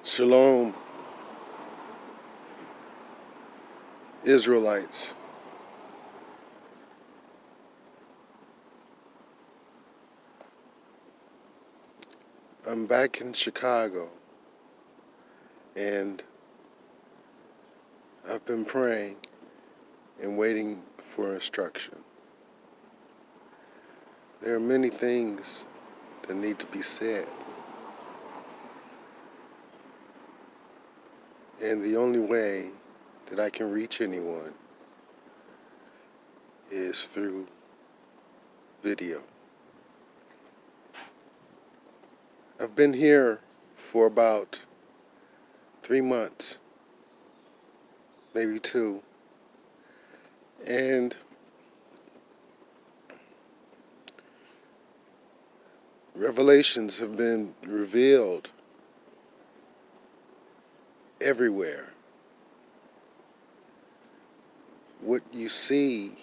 Shalom, Israelites. I'm back in Chicago, and I've been praying and waiting for instruction. There are many things that need to be said, and the only way that I can reach anyone is through video. I've been here for about 3 months, maybe 2, and revelations have been revealed everywhere. What you see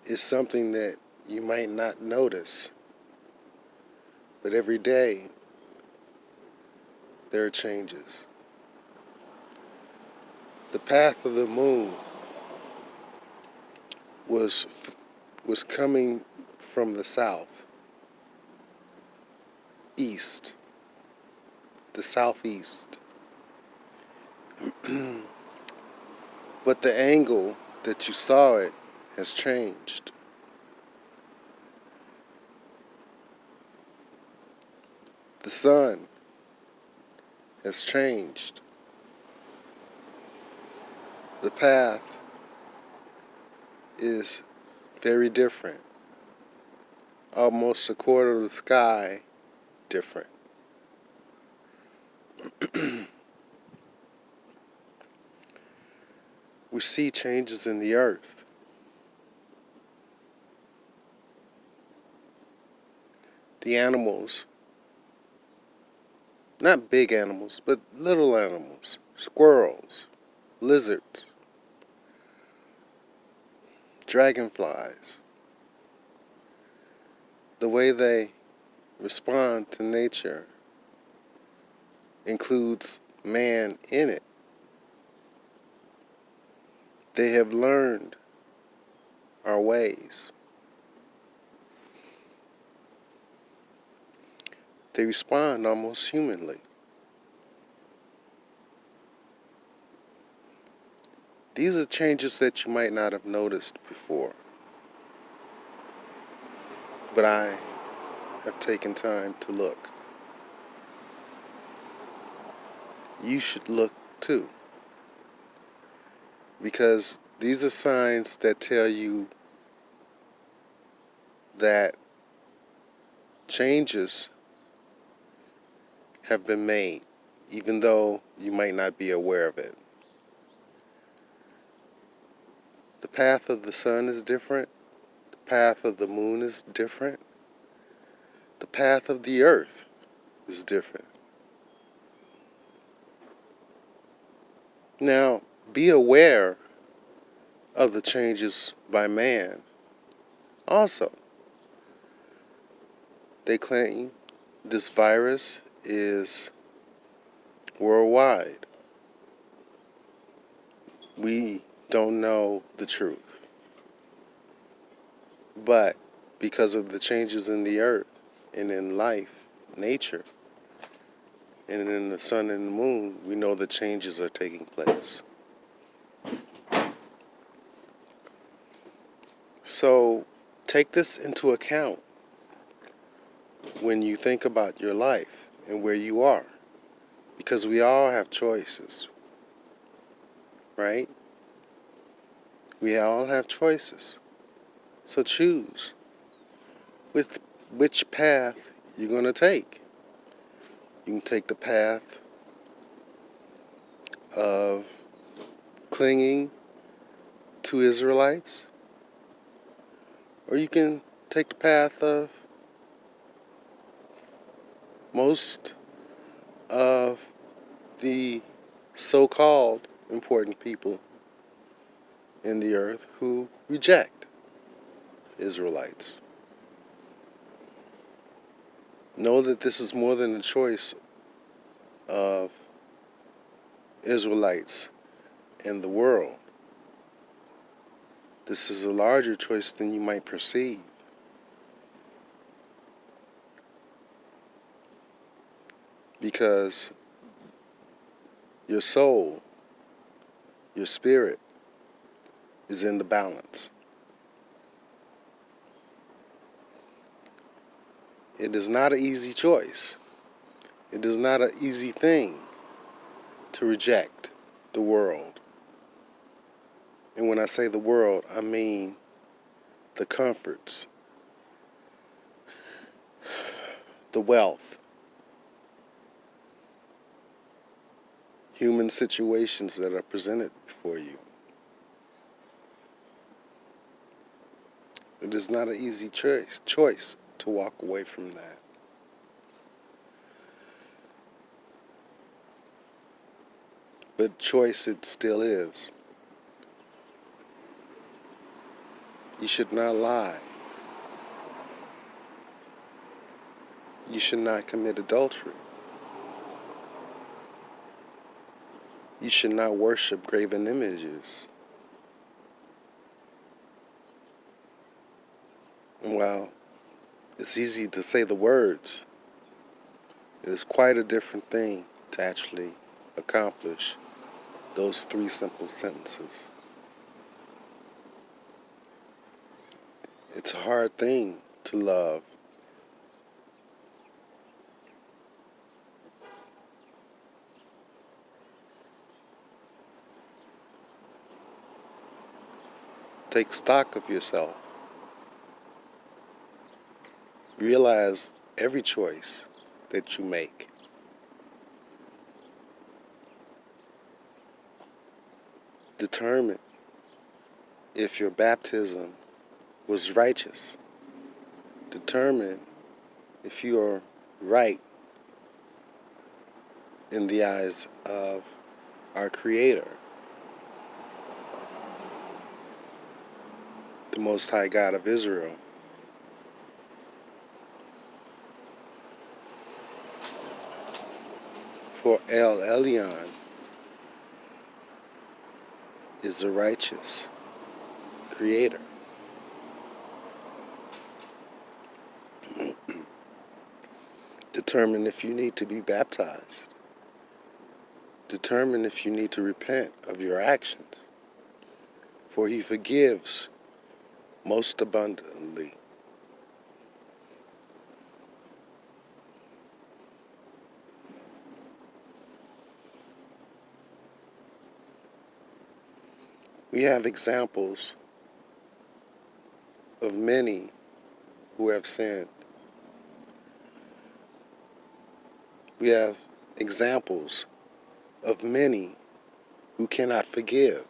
is something that you might not notice, but every day there are changes. The path of the moon was coming from the south, east, the southeast. But the angle that you saw it has changed. The sun has changed. The path is very different. Almost a quarter of the sky different. We see changes in the earth. The animals, not big animals, but little animals, squirrels, lizards, dragonflies, the way they respond to nature includes man in it. They have learned our ways. They respond almost humanly. These are changes that you might not have noticed before, but I have taken time to look. You should look too, because these are signs that tell you that changes have been made, even though you might not be aware of it. The path of the sun is different. The path of the moon is different. The path of the earth is different. Now, be aware of the changes by man. Also, they claim this virus is worldwide. We don't know the truth. But because of the changes in the earth and in life, nature, and in the sun and the moon, we know the changes are taking place. So take this into account when you think about your life and where you are, because we all have choices, right? We all have choices. So choose with which path you're going to take. You can take the path of clinging to Israelites, or you can take the path of most of the so-called important people in the earth who reject Israelites. Know that this is more than a choice of Israelites in the world. This is a larger choice than you might perceive. Because your soul, your spirit, is in the balance. It is not an easy choice. It is not an easy thing to reject the world. And when I say the world, I mean the comforts, the wealth, human situations that are presented before you. It is not an easy choice to walk away from that. But choice it still is. You should not lie. You should not commit adultery. You should not worship graven images. And while it's easy to say the words, it is quite a different thing to actually accomplish those 3 simple sentences. It's a hard thing to love. Take stock of yourself. Realize every choice that you make. Determine if your baptism was righteous. Determine if you are right in the eyes of our Creator, the Most High God of Israel. For El Elyon is the righteous Creator. Determine if you need to be baptized. Determine if you need to repent of your actions, for He forgives most abundantly. We have examples of many who have sinned. We have examples of many who cannot forgive.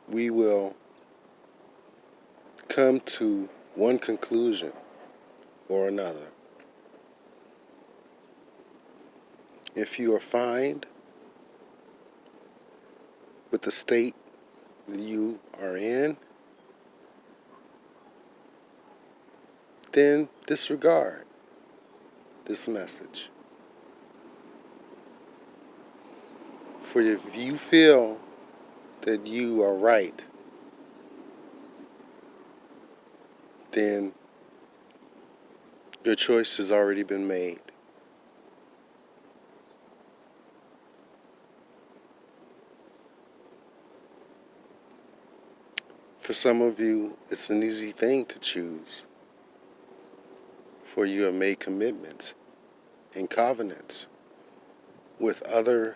We will come to one conclusion or another. If you are fine with the state that you are in, then disregard this message. For if you feel that you are right, then your choice has already been made. For some of you, it's an easy thing to choose, for you have made commitments and covenants with other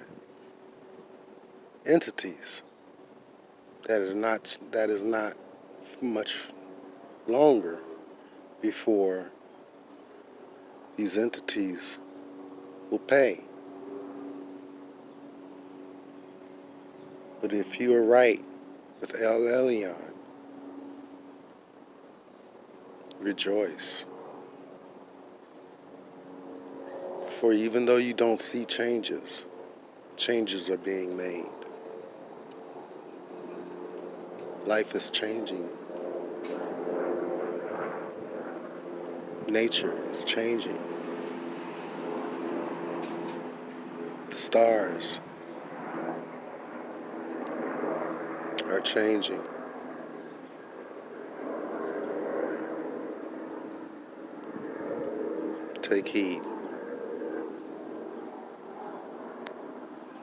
entities that is not much longer before these entities will pay. But if you are right with El Elyon, rejoice. For even though you don't see changes Changes are being made. Life is changing. Nature is changing. The stars are changing. Take heed.